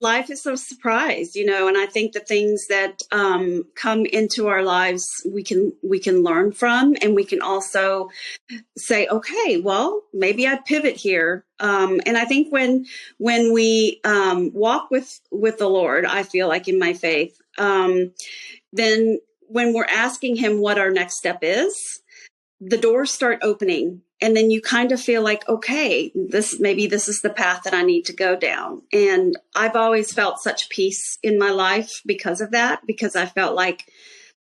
life is a surprise, and I think the things that come into our lives, we can learn from, and we can also say, okay, well, maybe I pivot here. And I think when we walk with the Lord, I feel like in my faith, then when we're asking him what our next step is, the doors start opening. And then you kind of feel like, okay, this is the path that I need to go down. And I've always felt such peace in my life because of that, because I felt like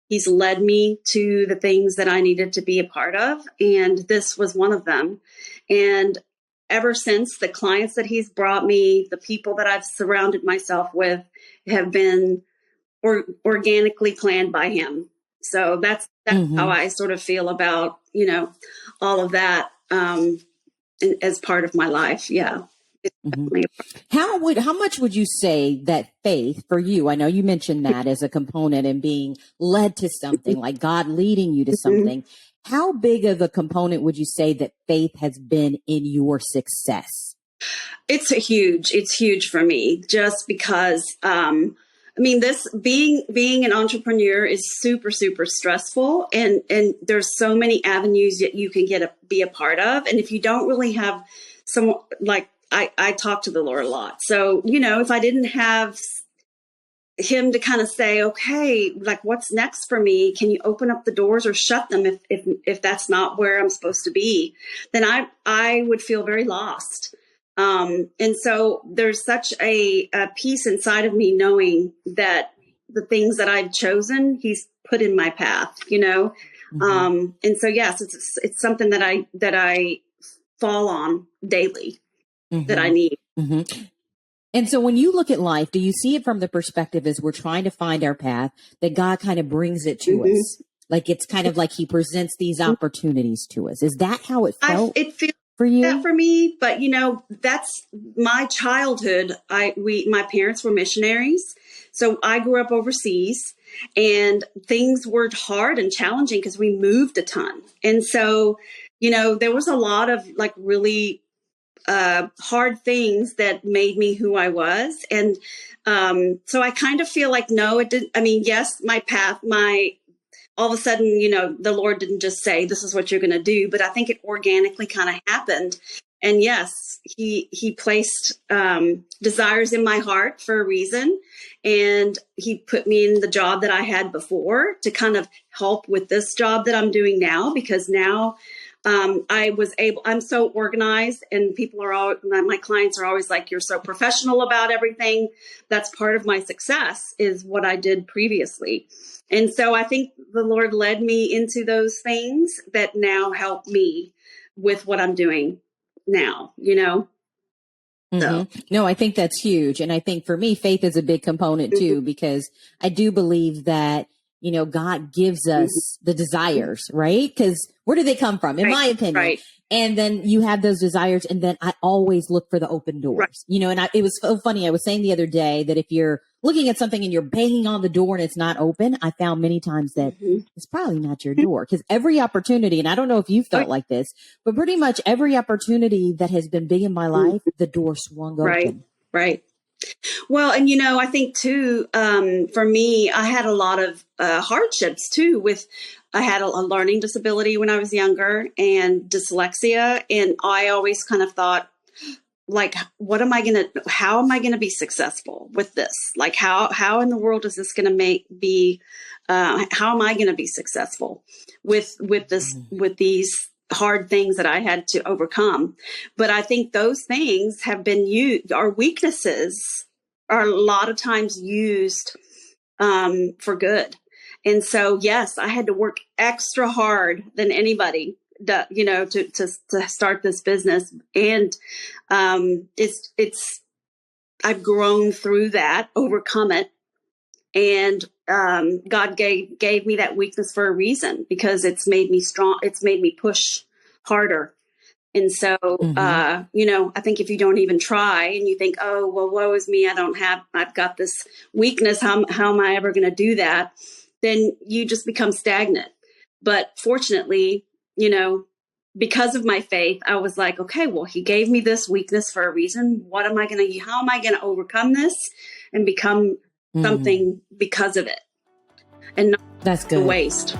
he's led me to the things that I needed to be a part of. And this was one of them. And ever since, the clients that he's brought me, the people that I've surrounded myself with have been organically planned by him. So that's how I sort of feel about, all of that as part of my life. Yeah. How much would you say that faith for you, I know you mentioned that as a component and being led to something, like God leading you to something. How big of a component would you say that faith has been in your success? It's huge for me, just because, this being an entrepreneur is super, super stressful, and there's so many avenues that you can be a part of. And if you don't really have someone, like I talk to the Lord a lot. So, if I didn't have him to kind of say, okay, like, what's next for me? Can you open up the doors or shut them if that's not where I'm supposed to be? Then I would feel very lost. And so there's such a peace inside of me knowing that the things that I've chosen, he's put in my path, and so, yes, it's something that I fall on daily, that I need. And so when you look at life, do you see it from the perspective as we're trying to find our path, that God kind of brings it to us? Like, it's kind of like he presents these opportunities to us. Is that how it felt? It feels for you? that for me, but that's my childhood. My parents were missionaries, so I grew up overseas, and things were hard and challenging because we moved a ton. And so, there was a lot of like really hard things that made me who I was. And so I kind of feel like, no, it didn't. I mean, yes, my path, all of a sudden, the Lord didn't just say, this is what you're going to do, but I think it organically kind of happened. And yes, he placed desires in my heart for a reason. And he put me in the job that I had before to kind of help with this job that I'm doing now, because now I'm so organized, and my clients are always like, you're so professional about everything. That's part of my success, is what I did previously. And so I think the Lord led me into those things that now help me with what I'm doing now, So. No, I think that's huge. And I think for me, faith is a big component too, because I do believe that, God gives us the desires, right? Because where do they come from? In my opinion. Right. And then you have those desires, and then I always look for the open doors, and it was so funny. I was saying the other day that if you're looking at something and you're banging on the door and it's not open, I found many times that it's probably not your door, because every opportunity, and I don't know if you felt like this, but pretty much every opportunity that has been big in my life, the door swung open. Right. Well, and I think too, for me, I had a lot of hardships too. I had a learning disability when I was younger, and dyslexia, and I always kind of thought, like, how am I going to be successful with this? Like, how in the world is this going to how am I going to be successful with these hard things that I had to overcome? But I think those things have been used, our weaknesses are a lot of times used for good. And so, yes, I had to work extra hard than anybody, to start this business. And I've grown through that, overcome it. And God gave me that weakness for a reason, because it's made me strong. It's made me push harder. And so, I think if you don't even try and you think, oh, well, woe is me, I've got this weakness, how am I ever going to do that? Then you just become stagnant. But fortunately, because of my faith, I was like, okay, well, he gave me this weakness for a reason. How am I going to overcome this and become something because of it and not That's a good. waste?